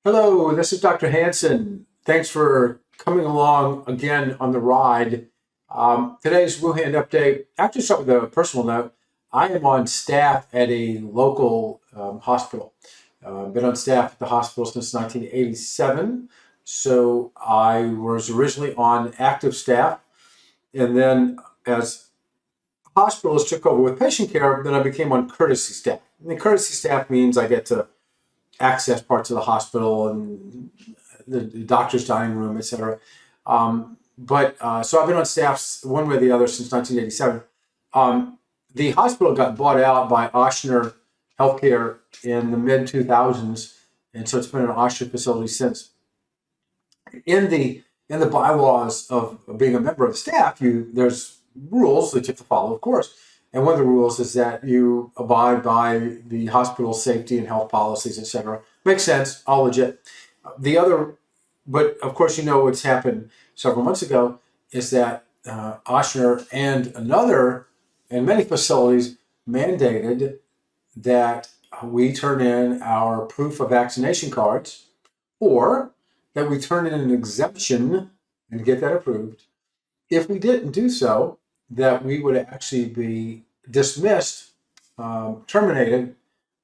Hello, this is Dr. Hanson. Thanks for coming along again on the ride. Today's Wuhan update. Actually, start with a personal note. I am on staff at a local hospital. Been on staff at the hospital since 1987. So I was originally on active staff, and then as hospitals took over with patient care, then I became on courtesy staff. And the courtesy staff means I get to access parts of the hospital and the doctor's dining room, et cetera. So I've been on staff one way or the other since 1987. The hospital got bought out by Ochsner Healthcare in the mid 2000s, and so it's been an Ochsner facility since. In the bylaws of being a member of the staff, there's rules that you have to follow, of course. And one of the rules is that you abide by the hospital safety and health policies, et cetera. Makes sense, all legit. The other, but of course, you know what's happened several months ago is that Ochsner and many facilities mandated that we turn in our proof of vaccination cards, or that we turn in an exemption and get that approved. If we didn't do so, that we would actually be dismissed, terminated,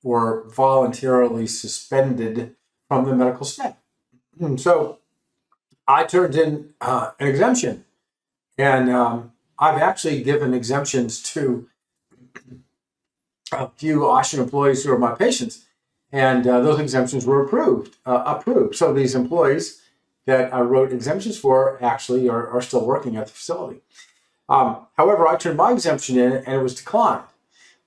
or voluntarily suspended from the medical staff. So I turned in an exemption, and I've actually given exemptions to a few Ochsner employees who are my patients, and those exemptions were approved. So these employees that I wrote exemptions for actually are still working at the facility. However, I turned my exemption in and it was declined.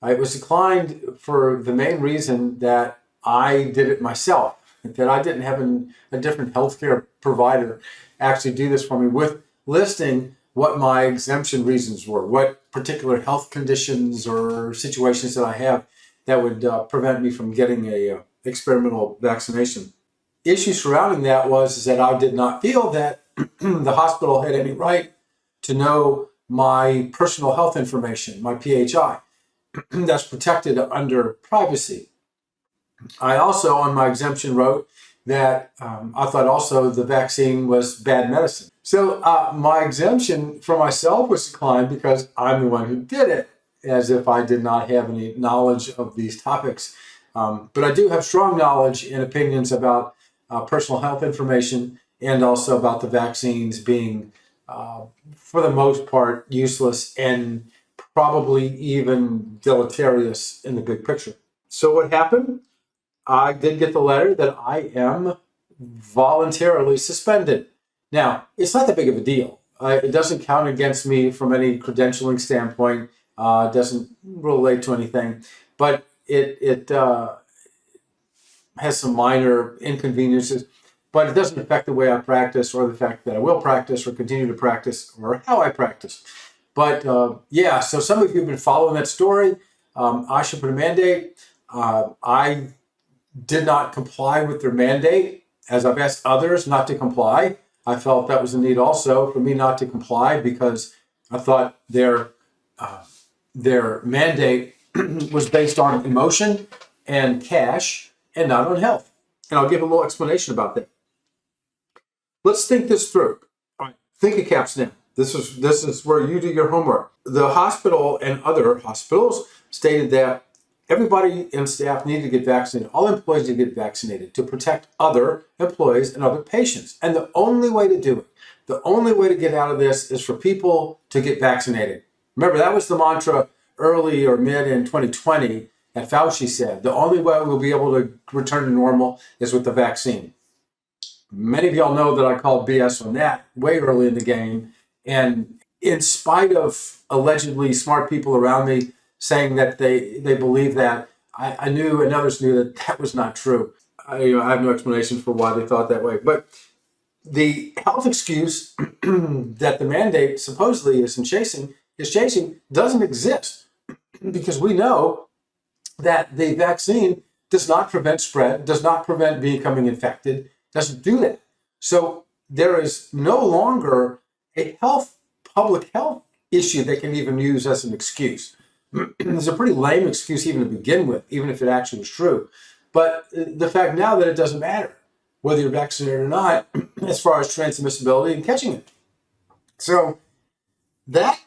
It was declined for the main reason that I did it myself, that I didn't have a different healthcare provider actually do this for me with listing what my exemption reasons were, what particular health conditions or situations that I have that would prevent me from getting a experimental vaccination. Issue surrounding that is that I did not feel that the hospital had any right to know my personal health information, my PHI. That's protected under privacy. I also, on my exemption, wrote that I thought also the vaccine was bad medicine. So my exemption for myself was declined because I'm the one who did it, as if I did not have any knowledge of these topics. But I do have strong knowledge and opinions about personal health information and also about the vaccines being, for the most part, useless and probably even deleterious in the big picture. So what happened? I did get the letter that I am voluntarily suspended. Now, it's not that big of a deal. It doesn't count against me from any credentialing standpoint. It doesn't relate to anything, but it has some minor inconveniences, but it doesn't affect the way I practice or the fact that I will practice or continue to practice or how I practice. But so some of you have been following that story. I should put a mandate. I did not comply with their mandate, as I've asked others not to comply. I felt that was a need also for me not to comply because I thought their mandate was based on emotion and cash and not on health. And I'll give a little explanation about that. Let's think this through. All right, think of caps now. This is where you do your homework. The hospital and other hospitals stated that everybody in staff needed to get vaccinated. All employees need to get vaccinated to protect other employees and other patients. And the only way to do it, the only way to get out of this is for people to get vaccinated. Remember, that was the mantra early or mid in 2020 that Fauci said. The only way we'll be able to return to normal is with the vaccine. Many of y'all know that I called BS on that way early in the game. And in spite of allegedly smart people around me saying that they believe that, I knew and others knew that that was not true. I have no explanation for why they thought that way. But the health excuse that the mandate supposedly is chasing doesn't exist because we know that the vaccine does not prevent spread, does not prevent becoming infected, doesn't do that. So there is no longer a public health issue they can even use as an excuse. It's a pretty lame excuse even to begin with, even if it actually was true. But the fact now that it doesn't matter. whether you're vaccinated or not, as far as transmissibility and catching it. So that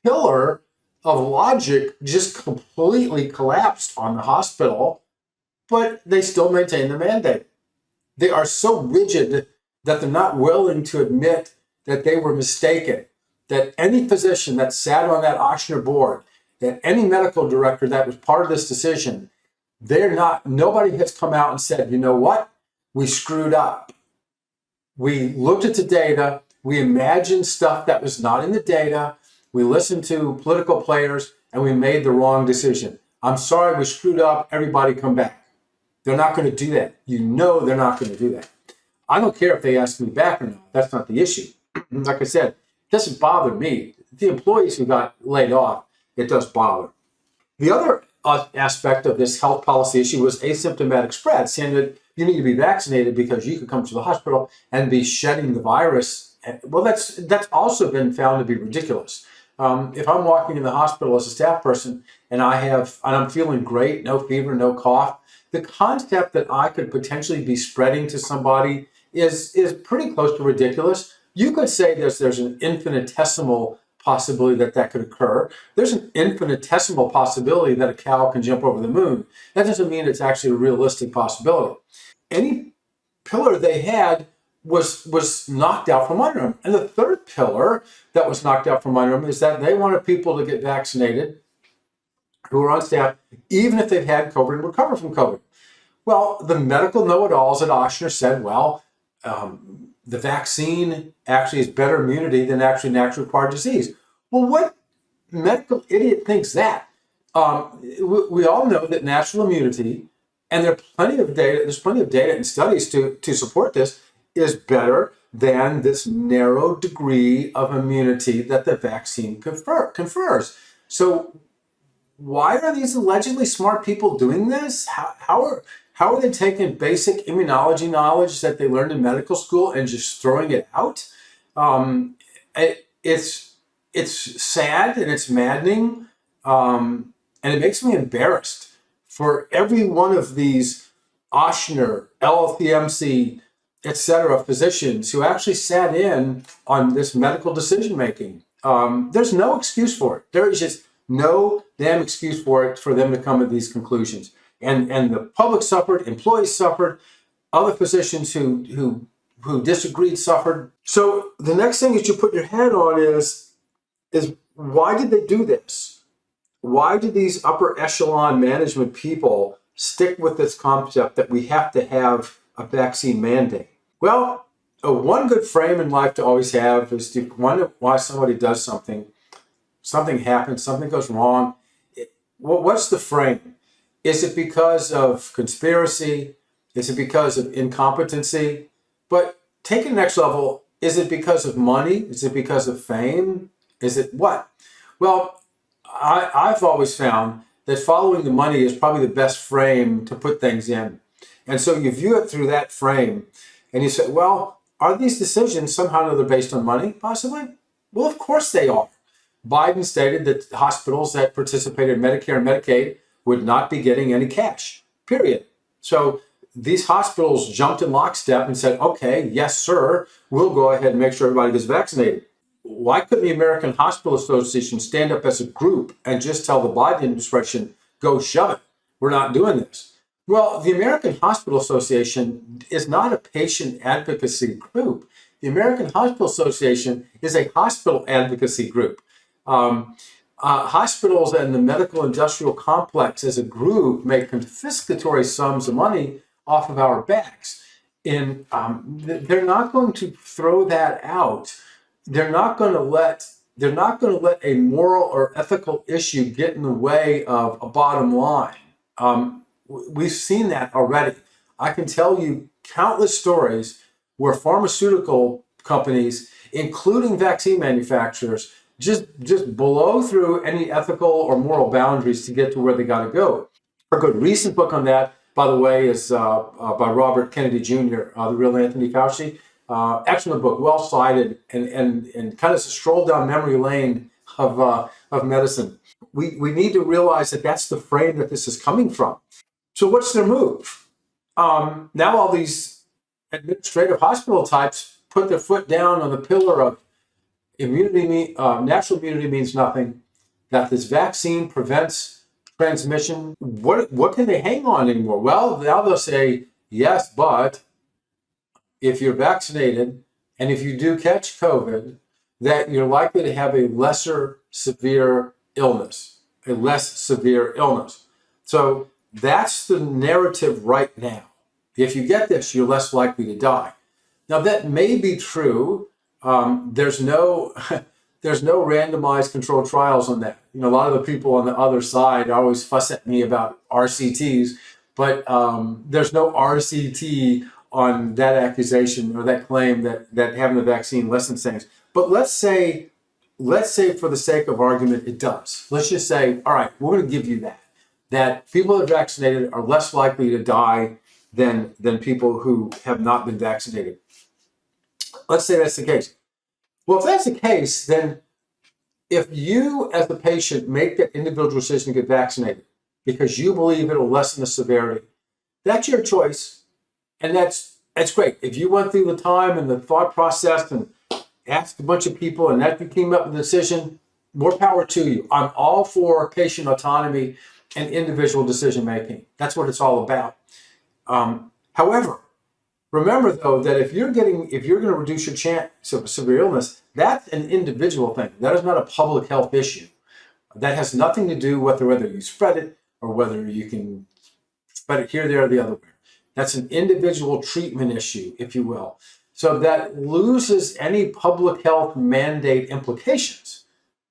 pillar of logic just completely collapsed on the hospital, but they still maintain the mandate. They are so rigid that they're not willing to admit that they were mistaken, that any physician that sat on that Ochsner board, that any medical director that was part of this decision, nobody has come out and said, you know what, we screwed up. We looked at the data, we imagined stuff that was not in the data, we listened to political players, and we made the wrong decision. I'm sorry, we screwed up, everybody come back. They're not going to do that. You know they're not going to do that. I don't care if they ask me back or not. That's not the issue. Like I said, it doesn't bother me. The employees who got laid off, it does bother. The other aspect of this health policy issue was asymptomatic spread, saying that you need to be vaccinated because you could come to the hospital and be shedding the virus. Well, that's also been found to be ridiculous. If I'm walking in the hospital as a staff person and I'm feeling great, no fever, no cough, the concept that I could potentially be spreading to somebody is pretty close to ridiculous. You could say there's an infinitesimal possibility that could occur. There's an infinitesimal possibility that a cow can jump over the moon. That doesn't mean it's actually a realistic possibility. Any pillar they had was knocked out from under them. And the third pillar that was knocked out from under them is that they wanted people to get vaccinated who are on staff, even if they've had COVID and recover from COVID. Well, the medical know-it-alls at Ochsner said, well, the vaccine actually is better immunity than actually naturally acquired disease. Well, what medical idiot thinks that? We all know that natural immunity, and there's plenty of data and studies to support this, is better than this narrow degree of immunity that the vaccine confers. So why are these allegedly smart people doing this? How are they taking basic immunology knowledge that they learned in medical school and just throwing it out? It's sad and it's maddening, and it makes me embarrassed for every one of these Ochsner, LLCMC, etc. physicians who actually sat in on this medical decision making. There's no excuse for it. There is just no damn excuse for them to come to these conclusions. And the public suffered, employees suffered, other physicians who disagreed suffered. So the next thing that you put your head on is why did they do this? Why did these upper echelon management people stick with this concept that we have to have a vaccine mandate? Well, one good frame in life to always have is to wonder why somebody does something happens, something goes wrong. What's the frame? Is it because of conspiracy? Is it because of incompetency? But take it next level, is it because of money? Is it because of fame? Is it what? Well, I've always found that following the money is probably the best frame to put things in. And so you view it through that frame and you say, well, are these decisions somehow or other based on money? Possibly. Well, of course they are. Biden stated that hospitals that participated in Medicare and Medicaid would not be getting any cash, period. So these hospitals jumped in lockstep and said, okay, yes, sir, we'll go ahead and make sure everybody gets vaccinated. Why couldn't the American Hospital Association stand up as a group and just tell the Biden administration, go shove it, we're not doing this? Well, the American Hospital Association is not a patient advocacy group. The American Hospital Association is a hospital advocacy group. Hospitals and the medical industrial complex as a group make confiscatory sums of money off of our backs. And they're not going to throw that out. They're not going to let a moral or ethical issue get in the way of a bottom line. We've seen that already. I can tell you countless stories where pharmaceutical companies, including vaccine manufacturers, just blow through any ethical or moral boundaries to get to where they got to go. A good recent book on that, by the way, is by Robert Kennedy Jr., The Real Anthony Fauci. Excellent book, well cited, and kind of a stroll down memory lane of medicine. We need to realize that that's the frame that this is coming from. So what's their move? Now all these administrative hospital types put their foot down on the pillar of natural immunity means nothing, that this vaccine prevents transmission. What can they hang on anymore? Well, now they'll say, yes, but if you're vaccinated and if you do catch COVID, that you're likely to have a lesser severe illness, a less severe illness. So that's the narrative right now. If you get this, you're less likely to die. Now that may be true. There's no there's no randomized controlled trials on that. A lot of the people on the other side always fuss at me about RCTs, but there's no RCT on that accusation or that claim that having the vaccine lessens things. But let's say for the sake of argument, it does. Let's just say, all right, we're going to give you that people that are vaccinated are less likely to die than people who have not been vaccinated. Let's say that's the case. Well, if that's the case, then if you as the patient make that individual decision to get vaccinated because you believe it'll lessen the severity, that's your choice. And that's great. If you went through the time and the thought process and asked a bunch of people and that you came up with a decision, more power to you. I'm all for patient autonomy and individual decision making. That's what it's all about. However, remember though that if you're going to reduce your chance of severe illness, that's an individual thing. That is not a public health issue. That has nothing to do with whether you spread it or whether you can spread it here, there, or the other way. That's an individual treatment issue, if you will. So that loses any public health mandate implications.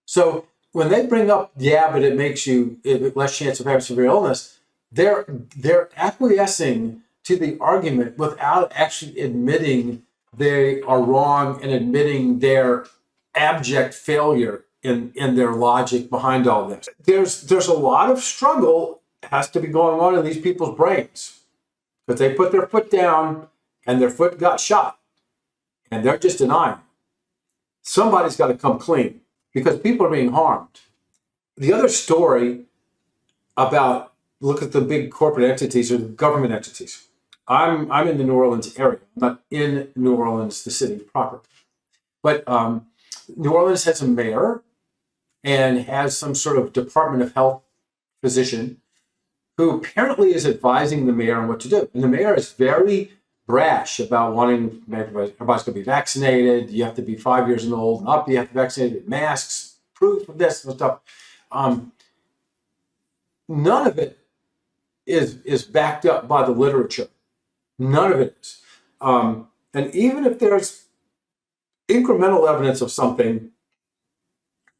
So when they bring up, yeah, but it makes you less chance of having severe illness, they're acquiescing to the argument without actually admitting they are wrong and admitting their abject failure in their logic behind all this. There's a lot of struggle has to be going on in these people's brains because they put their foot down and their foot got shot and they're just denying. Somebody's got to come clean because people are being harmed. The other story about, look at the big corporate entities or the government entities. I'm in the New Orleans area, not in New Orleans, the city proper. But New Orleans has a mayor and has some sort of Department of Health physician who apparently is advising the mayor on what to do. And the mayor is very brash about wanting everybody's going to be vaccinated. You have to be 5 years and old and up. You have to be vaccinated. Masks, proof of this and stuff. None of it is backed up by the literature. None of it is. And even if there's incremental evidence of something,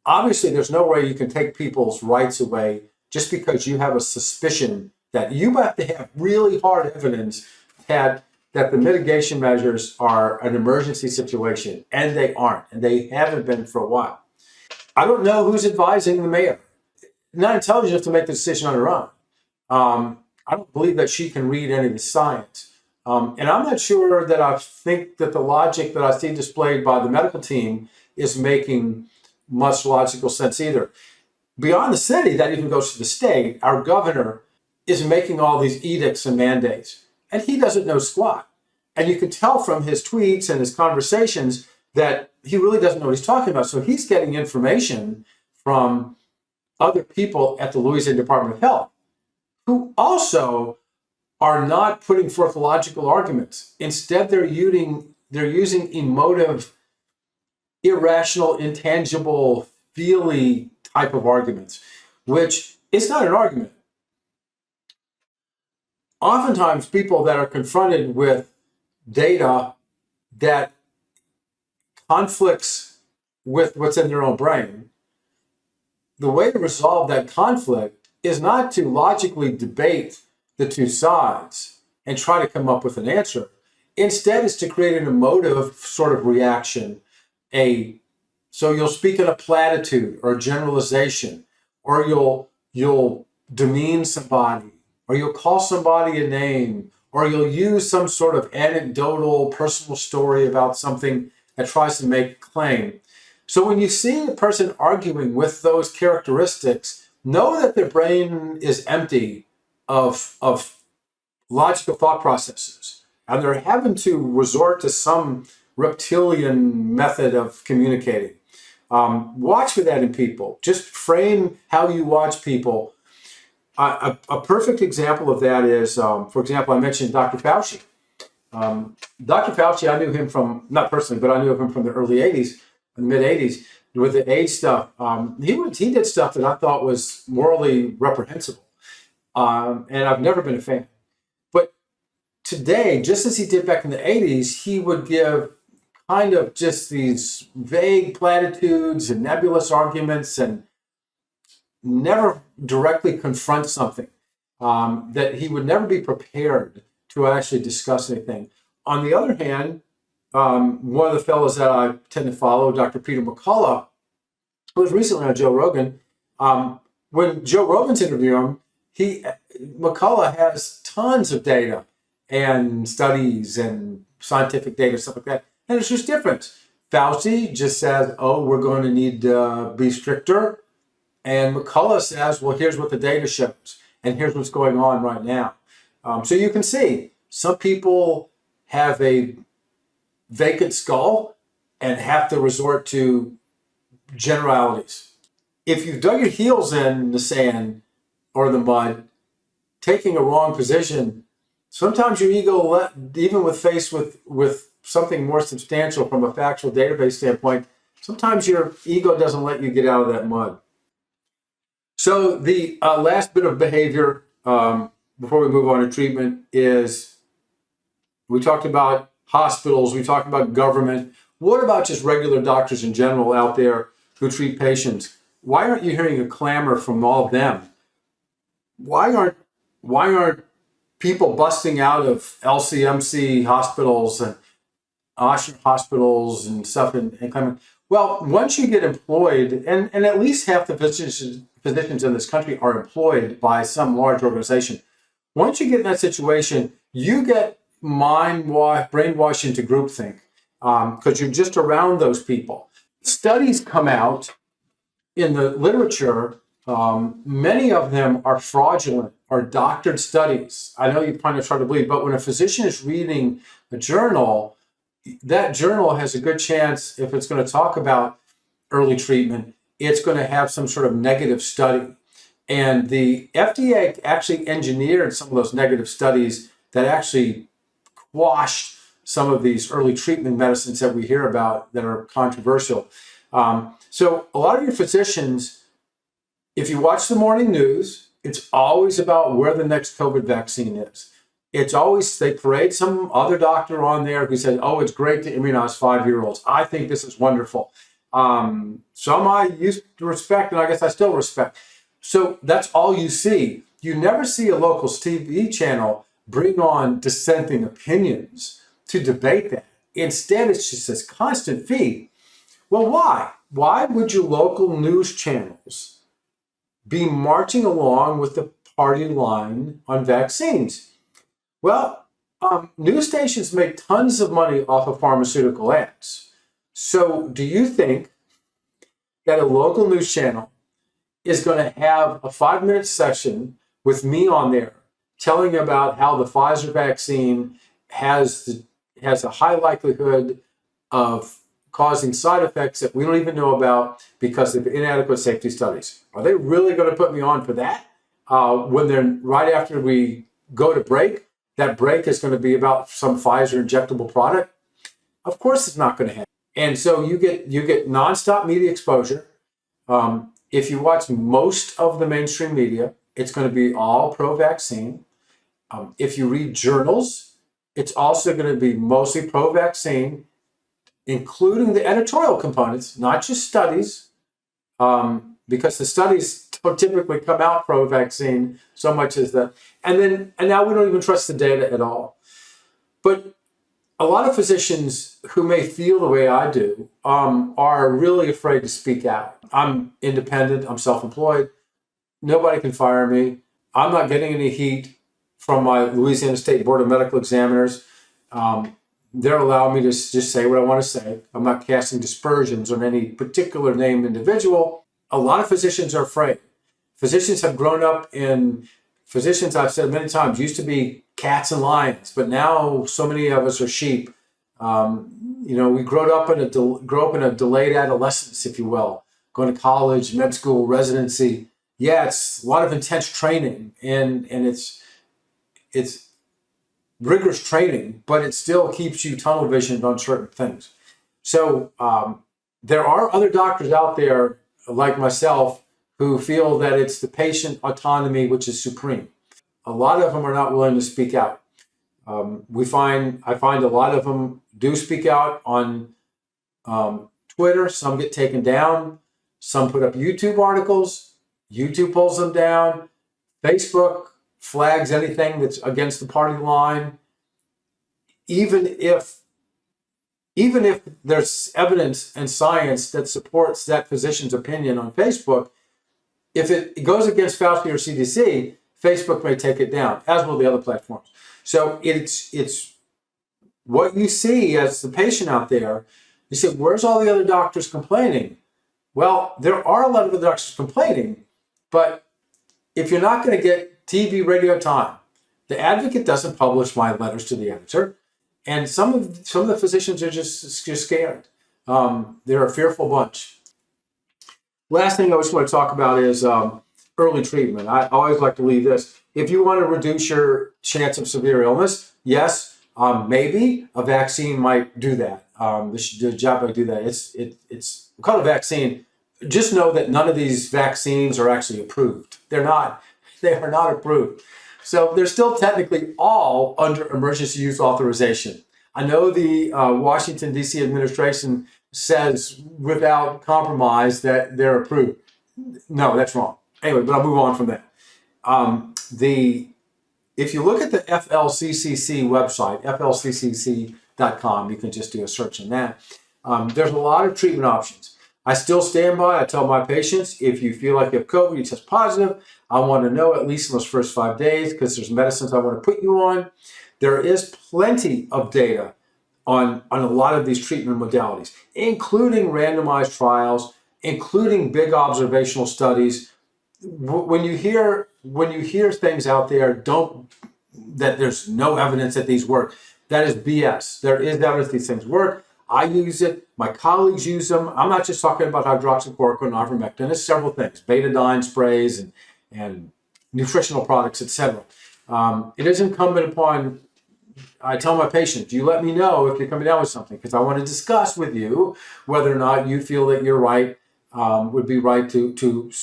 obviously there's no way you can take people's rights away just because you have a suspicion that you have to have really hard evidence that the mitigation measures are an emergency situation, and they aren't, and they haven't been for a while. I don't know who's advising the mayor. Not intelligent enough to make the decision on her own. I don't believe that she can read any of the science. And I'm not sure that I think that the logic that I see displayed by the medical team is making much logical sense either. Beyond the city, that even goes to the state, our governor is making all these edicts and mandates, and he doesn't know squat. And you can tell from his tweets and his conversations that he really doesn't know what he's talking about. So he's getting information from other people at the Louisiana Department of Health who also are not putting forth logical arguments. Instead, they're using emotive, irrational, intangible, feely type of arguments, which is not an argument. Oftentimes, people that are confronted with data that conflicts with what's in their own brain, the way to resolve that conflict is not to logically debate the two sides and try to come up with an answer. Instead, is to create an emotive sort of reaction. So you'll speak in a platitude or a generalization, or you'll demean somebody, or you'll call somebody a name, or you'll use some sort of anecdotal personal story about something that tries to make a claim. So when you see a person arguing with those characteristics, know that their brain is empty of logical thought processes. and they're having to resort to some reptilian method of communicating. Watch for that in people. Just frame how you watch people. A perfect example of that is, for example, I mentioned Dr. Fauci. Dr. Fauci, I knew him from, not personally, but I knew him from the early 80s, the mid 80s, with the AIDS stuff. He did stuff that I thought was morally reprehensible. And I've never been a fan. But today, just as he did back in the 80s, he would give kind of just these vague platitudes and nebulous arguments and never directly confront something, that he would never be prepared to actually discuss anything. On the other hand, one of the fellows that I tend to follow, Dr. Peter McCullough, who was recently on Joe Rogan, when Joe Rogan's interviewing him, McCullough has tons of data and studies and scientific data, stuff like that. And it's just different. Fauci just says, oh, we're going to need to be stricter. And McCullough says, well, here's what the data shows. And here's what's going on right now. So you can see some people have a vacant skull and have to resort to generalities. If you've dug your heels in the sand or the mud, taking a wrong position, sometimes your ego, even with faced with something more substantial from a factual database standpoint, sometimes your ego doesn't let you get out of that mud. So the last bit of behavior before we move on to treatment is, we talked about hospitals, we talked about government. What about just regular doctors in general out there who treat patients? Why aren't you hearing a clamor from all of them? Why aren't people busting out of LCMC hospitals and Osher hospitals and stuff and claiming? Well, once you get employed, and at least half the physicians in this country are employed by some large organization. Once you get in that situation, you get brainwashed into groupthink, because you're just around those people. Studies come out in the literature. Many of them are fraudulent or doctored studies. I know you find it hard to believe, but when a physician is reading a journal, that journal has a good chance, if it's going to talk about early treatment, it's going to have some sort of negative study. And the FDA actually engineered some of those negative studies that actually quashed some of these early treatment medicines that we hear about that are controversial. So a lot of your physicians, if you watch the morning news, it's always about where the next COVID vaccine is. It's always, they parade some other doctor on there who says, oh, it's great to immunize 5-year-olds. I think this is wonderful. Some I used to respect, and I guess I still respect. So that's all you see. You never see a local TV channel bring on dissenting opinions to debate that. Instead, it's just this constant feed. Well, why? Why would your local news channels be marching along with the party line on vaccines? Well, news stations make tons of money off of pharmaceutical ads. So do you think that a local news channel is going to have a 5-minute session with me on there telling about how the Pfizer vaccine has a high likelihood of causing side effects that we don't even know about because of inadequate safety studies? Are they really going to put me on for that? When they're right after we go to break, that break is going to be about some Pfizer injectable product? Of course it's not going to happen. And so you get nonstop media exposure. If you watch most of the mainstream media, it's going to be all pro-vaccine. If you read journals, it's also going to be mostly pro-vaccine, including the editorial components, not just studies, because the studies don't typically come out pro-vaccine so much as that. And now we don't even trust the data at all. But a lot of physicians who may feel the way I do are really afraid to speak out. I'm independent, I'm self-employed, nobody can fire me. I'm not getting any heat from my Louisiana State Board of Medical Examiners. They're allowing me to just say what I want to say. I'm not casting dispersions on any particular named individual. A lot of physicians are afraid. Physicians have grown up in, physicians, I've said many times, used to be cats and lions, but now so many of us are sheep. We grow up in a delayed adolescence, if you will, going to college, med school, residency. Yeah, it's a lot of intense training, and it's rigorous training, but it still keeps you tunnel visioned on certain things. So there are other doctors out there like myself who feel that it's the patient autonomy which is supreme. A lot of them are not willing to speak out. I find a lot of them do speak out on Twitter. Some get taken down. Some put up YouTube articles. YouTube pulls them down. Facebook flags anything that's against the party line. Even if there's evidence and science that supports that physician's opinion on Facebook, if it goes against Fauci or CDC, Facebook may take it down, as will the other platforms. So it's what you see as the patient out there. You say, where's all the other doctors complaining? Well, there are a lot of other doctors complaining, but if you're not going to get TV, radio time, the Advocate doesn't publish my letters to the editor, and some of the physicians are just scared. They're a fearful bunch. Last thing I just want to talk about is early treatment. I always like to leave this. If you want to reduce your chance of severe illness, yes, maybe a vaccine might do that. The job might do that. It's called a vaccine. Just know that none of these vaccines are actually approved. They're not. They are not approved. So they're still technically all under emergency use authorization. I know the Washington, D.C. administration says without compromise that they're approved. No, that's wrong. Anyway, but I'll move on from that. If you look at the FLCCC website, flccc.com, you can just do a search on that. There's a lot of treatment options. I still stand by. I tell my patients, if you feel like you have COVID, you test positive, I want to know at least in those first 5 days because there's medicines I want to put you on. There is plenty of data on a lot of these treatment modalities, including randomized trials, including big observational studies. When you hear things out there, that there's no evidence that these work. That is BS. There is evidence these things work. I use it. My colleagues use them. I'm not just talking about hydroxychloroquine and ivermectin. It's several things: betadine sprays and nutritional products, etc. It is incumbent upon. I tell my patients, you let me know if you're coming down with something because I want to discuss with you whether or not you feel that you're right. Would be right to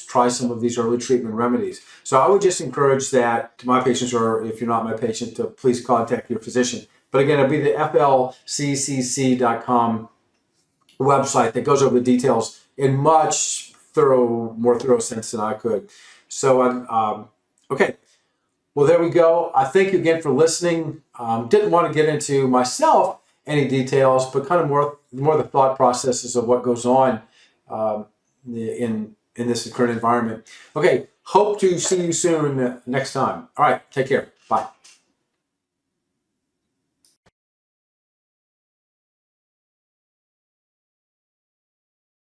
try some of these early treatment remedies. So I would just encourage that to my patients, or if you're not my patient, to please contact your physician. But again, it'll be the flccc.com website that goes over the details in much more thorough sense than I could. So okay. Well, there we go. I thank you again for listening. Didn't want to get into myself any details, but kind of more the thought processes of what goes on in this current environment. Okay, hope to see you soon next time. All right, take care. Bye.